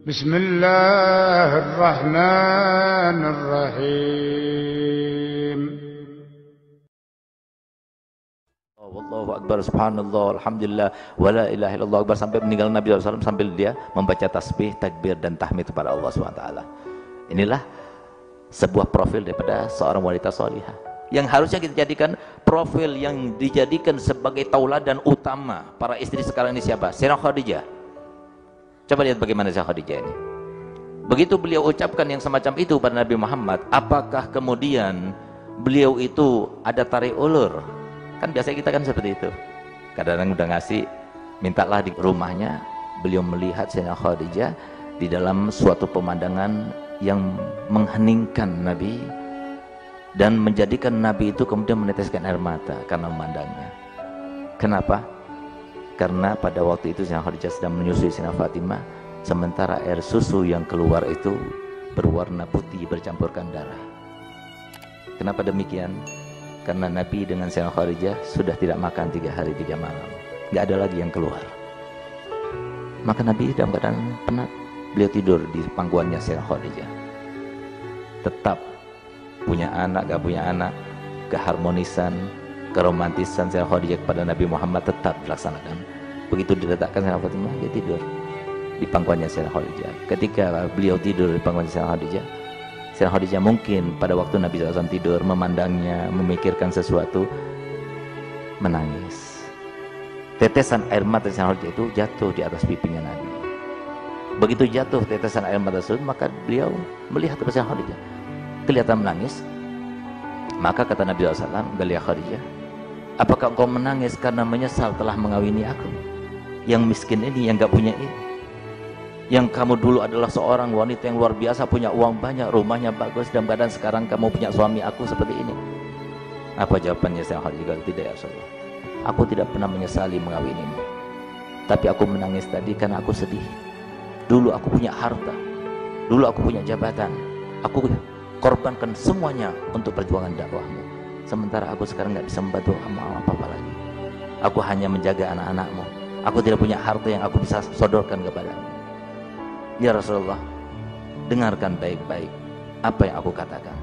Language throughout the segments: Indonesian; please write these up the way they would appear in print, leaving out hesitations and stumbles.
بسم الله الرحمن الرحيم. Wallahu akbar, subhanallah, alhamdulillah, wala ilaha illallah akbar, sampai meninggal Nabi SAW sambil dia membaca tasbih, takbir dan tahmid kepada Allah SWT. Inilah sebuah profil daripada seorang wanita salihah yang harusnya kita jadikan profil yang dijadikan sebagai tauladan utama para istri sekarang ini. Siapa? Sayyidah Khadijah. Coba lihat bagaimana Sayyidah Khadijah ini. Begitu beliau ucapkan yang semacam itu pada Nabi Muhammad, apakah kemudian beliau itu ada tarik ulur? Kan biasa kita kan seperti itu. Kadang-kadang udah ngasih, mintalah di rumahnya. Beliau melihat Sayyidah Khadijah di dalam suatu pemandangan yang mengheningkan Nabi dan menjadikan Nabi itu kemudian meneteskan air mata karena memandangnya. Kenapa? Karena pada waktu itu Sayyidah Khadijah sedang menyusui Sayyidah Fatimah, sementara air susu yang keluar itu berwarna putih bercampurkan darah. Kenapa demikian? Karena Nabi dengan Sayyidah Khadijah sudah tidak makan 3 hari 3 malam, nggak ada lagi yang keluar. Maka Nabi dalam keadaan penat, beliau tidur di pangkuannya Sayyidah Khadijah. Tetap punya anak, gak punya anak, keharmonisan, keromantisan Sayyidah Khadijah kepada Nabi Muhammad tetap dilaksanakan. Begitu diletakkan Sayyidah Fatimah, dia tidur di pangkuannya Sayyidah Khadijah. Ketika beliau tidur di pangkuannya Sayyidah Khadijah, Sayyidah Khadijah mungkin pada waktu Nabi SAW tidur memandangnya, memikirkan sesuatu, menangis. Tetesan air mata Sayyidah Khadijah itu jatuh di atas pipinya Nabi. Begitu jatuh tetesan air mata tersebut, maka beliau melihat kepada Sayyidah Khadijah, kelihatan menangis. Maka kata Nabi SAW, Galia Khadijah, apakah engkau menangis karena menyesal telah mengawini aku yang miskin ini, yang gak punya ini, yang kamu dulu adalah seorang wanita yang luar biasa, punya uang banyak, rumahnya bagus, dan badan sekarang kamu punya suami aku seperti ini? Apa jawabannya Sayyidah Khadijah? Tidak ya Rasulullah, aku tidak pernah menyesali mengawinimu, tapi aku menangis tadi karena aku sedih. Dulu aku punya harta, dulu aku punya jabatan, aku korbankan semuanya untuk perjuangan dakwahmu, sementara aku sekarang nggak bisa membantu kamu apa-apa lagi. Aku hanya menjaga anak-anakmu, aku tidak punya harta yang aku bisa sodorkan kepadamu. Ya Rasulullah, dengarkan baik-baik apa yang aku katakan.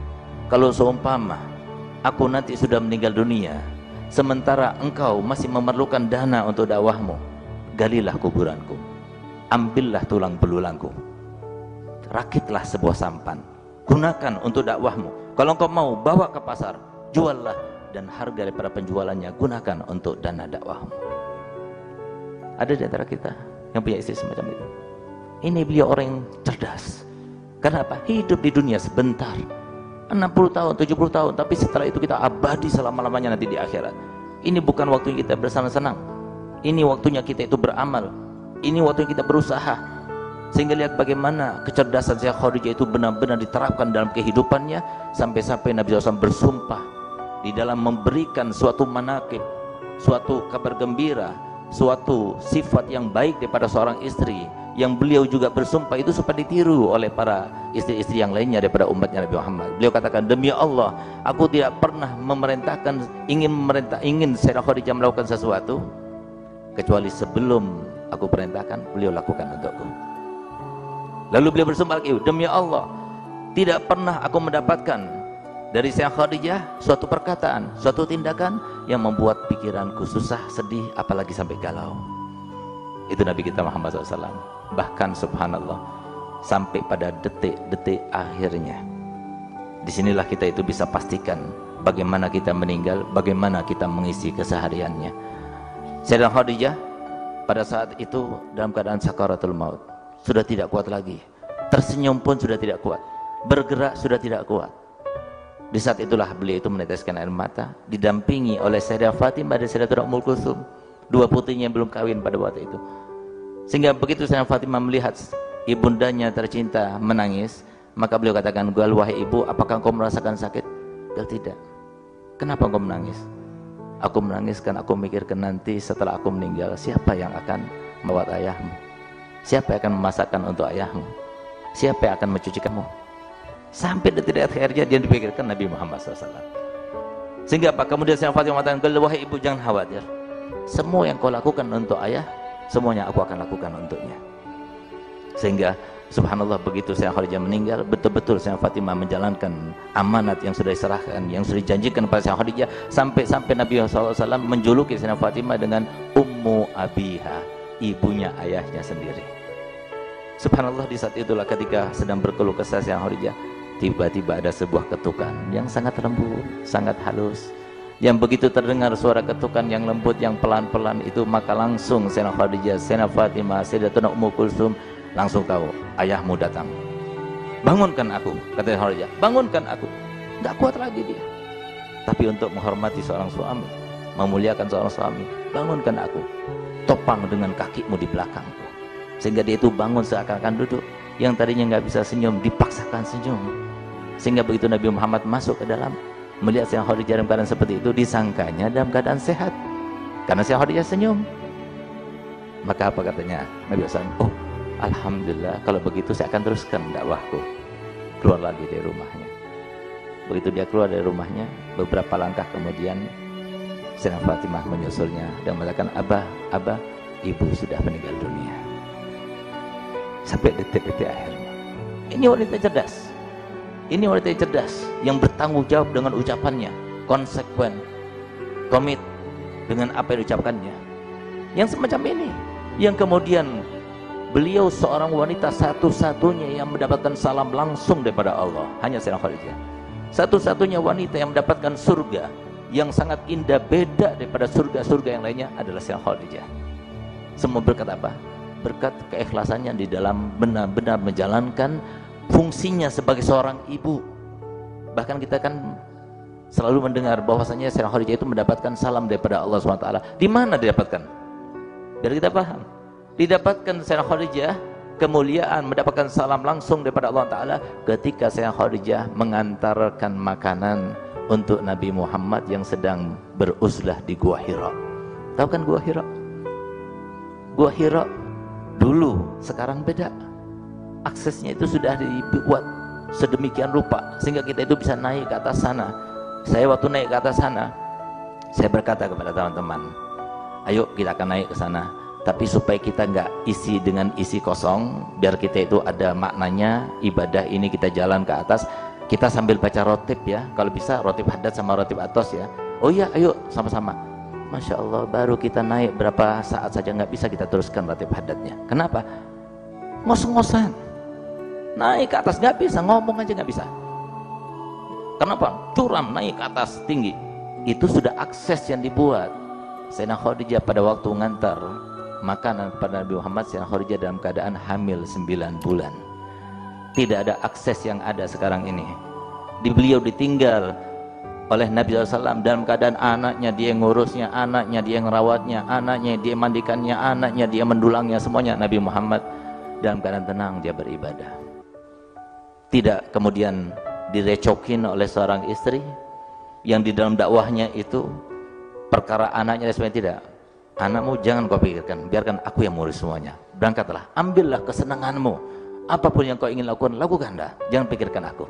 Kalau seumpama aku nanti sudah meninggal dunia, sementara engkau masih memerlukan dana untuk dakwahmu, galilah kuburanku, ambillah tulang belulangku, rakitlah sebuah sampan, gunakan untuk dakwahmu. Kalau engkau mau, bawa ke pasar, juallah, dan harga daripada penjualannya gunakan untuk dana dakwahmu. Ada di antara kita yang punya istri semacam itu. Ini beliau orang yang cerdas. Kenapa? Hidup di dunia sebentar, 60 tahun, 70 tahun, tapi setelah itu kita abadi selama-lamanya nanti di akhirat. Ini bukan waktu kita bersenang-senang, ini waktunya kita itu beramal, ini waktu kita berusaha. Sehingga lihat bagaimana kecerdasan Sayyidah Khadijah itu benar-benar diterapkan dalam kehidupannya, sampai-sampai Nabi SAW bersumpah di dalam memberikan suatu manaqib, suatu kabar gembira, suatu sifat yang baik daripada seorang istri, yang beliau juga bersumpah itu supaya ditiru oleh para istri-istri yang lainnya daripada umatnya Nabi Muhammad. Beliau katakan, demi Allah, aku tidak pernah memerintahkan, ingin Sayyidah Khadijah melakukan sesuatu kecuali sebelum aku perintahkan, beliau lakukan untukku. Lalu beliau bersumpah lagi, demi Allah, tidak pernah aku mendapatkan dari Sayyidah Khadijah suatu perkataan, suatu tindakan yang membuat pikiranku susah, sedih, apalagi sampai galau. Itu Nabi kita Muhammad SAW. Bahkan subhanallah, sampai pada detik-detik akhirnya, disinilah kita itu bisa pastikan bagaimana kita meninggal, bagaimana kita mengisi kesehariannya. Sayyidah Khadijah pada saat itu dalam keadaan sakaratul maut, sudah tidak kuat lagi, tersenyum pun sudah tidak kuat, bergerak sudah tidak kuat. Di saat itulah beliau itu meneteskan air mata, didampingi oleh Sayyidah Fatimah dan Sayyidah Ummul Kulsum, 2 putrinya yang belum kawin pada waktu itu. Sehingga begitu Sayyidah Fatimah melihat ibundanya tercinta menangis, maka beliau katakan, wahai ibu, apakah engkau merasakan sakit? Beliau tidak. Kenapa engkau menangis? Aku menangis karena aku mikirkan nanti setelah aku meninggal, siapa yang akan merawat ayahmu, siapa yang akan memasakkan untuk ayahmu, siapa yang akan mencuci kamu. Sampai detik akhirnya dia dipikirkan Nabi Muhammad SAW. Sehingga apa? Kemudian Sayyidah Fatimah mengatakan, wahai ibu, jangan khawatir, semua yang kau lakukan untuk ayah, semuanya aku akan lakukan untuknya. Sehingga Subhanallah, begitu Sayyidah Khadijah meninggal, betul-betul Sayyidah Fatimah menjalankan amanat yang sudah diserahkan, yang sudah dijanjikan kepada Sayyidah Khadijah, sampai Nabi SAW menjuluki Sayyidah Fatimah dengan Ummu Abiha, ibunya ayahnya sendiri. Subhanallah, di saat itulah ketika sedang berkeluh kesah Sayyidah Khadijah, tiba-tiba ada sebuah ketukan yang sangat lembut, sangat halus. Yang begitu terdengar suara ketukan yang lembut, yang pelan-pelan itu, maka langsung Sayyidah Khadijah, Sayyidah Fatimah, Sayyidatuna Ummu Kulsum langsung tahu ayahmu datang. Bangunkan aku, kata Khadijah, bangunkan aku. Enggak kuat lagi dia. Tapi untuk menghormati seorang suami, memuliakan seorang suami, bangunkan aku. Topang dengan kakimu di belakangku. Sehingga dia itu bangun seakan-akan duduk. Yang tadinya nggak bisa senyum, dipaksakan senyum. Sehingga begitu Nabi Muhammad masuk ke dalam, melihat Sayyidah Khadijah dalam keadaan seperti itu, disangkanya dalam keadaan sehat. Karena Sayyidah Khadijah senyum. Maka apa katanya Nabi SAW? Oh, alhamdulillah, kalau begitu saya akan teruskan dakwahku. Keluar lagi dari rumahnya. Begitu dia keluar dari rumahnya, beberapa langkah kemudian Sayyidah Fatimah menyusulnya dan mengatakan, Abah, ibu sudah meninggal dunia. Sampai detik-detik akhirnya. Ini wanita cerdas. Ini wanita cerdas yang bertanggung jawab dengan ucapannya, konsekuen, komit dengan apa yang diucapkannya. Yang semacam ini, yang kemudian beliau seorang wanita satu-satunya yang mendapatkan salam langsung daripada Allah, hanya Sayyidah Khadijah. Satu-satunya wanita yang mendapatkan surga yang sangat indah, beda daripada surga-surga yang lainnya adalah Sayyidah Khadijah. Semua berkat apa? Berkat keikhlasannya di dalam benar-benar menjalankan fungsinya sebagai seorang ibu. Bahkan kita kan selalu mendengar bahwasanya Sayyidah Khadijah itu mendapatkan salam daripada Allah SWT. Di mana didapatkan? Biar kita paham. Didapatkan Sayyidah Khadijah kemuliaan, mendapatkan salam langsung daripada Allah Ta'ala ketika Sayyidah Khadijah mengantarkan makanan untuk Nabi Muhammad yang sedang beruzlah di Gua Hira. Tahu kan Gua Hira? Gua Hira dulu, sekarang beda. Aksesnya itu sudah dibuat sedemikian rupa sehingga kita itu bisa naik ke atas sana. Saya waktu naik ke atas sana, saya berkata kepada teman-teman, ayo kita akan naik ke sana. Tapi supaya kita nggak isi dengan isi kosong, biar kita itu ada maknanya, ibadah ini kita jalan ke atas, kita sambil baca rotib ya, kalau bisa rotib haddad sama rotib atos ya. Oh iya, ayo sama-sama. Masya Allah, baru kita naik berapa saat saja nggak bisa kita teruskan rotib haddadnya. Kenapa? Ngos-ngosan. Naik ke atas nggak bisa, ngomong aja nggak bisa. Kenapa? Curam naik ke atas tinggi. Itu sudah akses yang dibuat. Sayyidah Khadijah pada waktu ngantar makanan kepada Nabi Muhammad, Sayyidah Khadijah dalam keadaan hamil 9 bulan. Tidak ada akses yang ada sekarang ini. Beliau ditinggal oleh Nabi SAW dalam keadaan anaknya dia yang ngurusnya, anaknya dia yang merawatnya, anaknya dia mandikannya, anaknya dia mendulangnya, semuanya. Nabi Muhammad dalam keadaan tenang dia beribadah. Tidak kemudian direcokin oleh seorang istri yang di dalam dakwahnya itu perkara anaknya dan sebagainya. Tidak. Anakmu jangan kau pikirkan, biarkan aku yang ngurus semuanya. Berangkatlah, ambillah kesenanganmu, apapun yang kau ingin lakukan, lakukanlah, jangan pikirkan aku.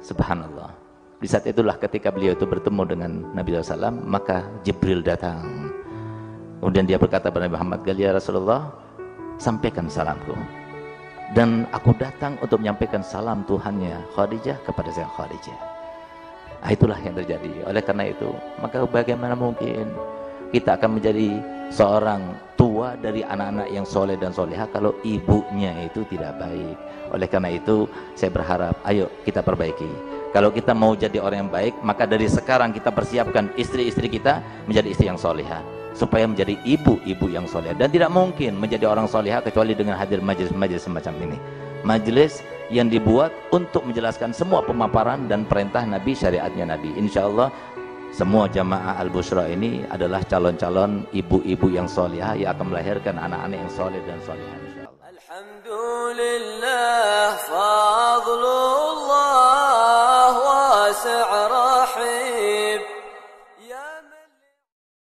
Subhanallah. Di saat itulah ketika beliau itu bertemu dengan Nabi SAW, maka Jibril datang. Kemudian dia berkata kepada Nabi Muhammad, ya Rasulullah, sampaikan salamku. Dan aku datang untuk menyampaikan salam Tuhannya Khadijah kepada saya Khadijah. Nah, itulah yang terjadi. Oleh karena itu, maka bagaimana mungkin kita akan menjadi seorang tua dari anak-anak yang soleh dan soleha kalau ibunya itu tidak baik. Oleh karena itu saya berharap ayo kita perbaiki. Kalau kita mau jadi orang yang baik, maka dari sekarang kita persiapkan istri-istri kita menjadi istri yang soleha, supaya menjadi ibu-ibu yang soleha. Dan tidak mungkin menjadi orang soleha kecuali dengan hadir majelis-majelis semacam ini, majelis yang dibuat untuk menjelaskan semua pemaparan dan perintah Nabi, syariatnya Nabi. Insya Allah semua jamaah Al-Bushra ini adalah calon-calon ibu-ibu yang solihah yang akan melahirkan anak-anak yang soleh dan solihah, insyaallah. Alhamdulillah.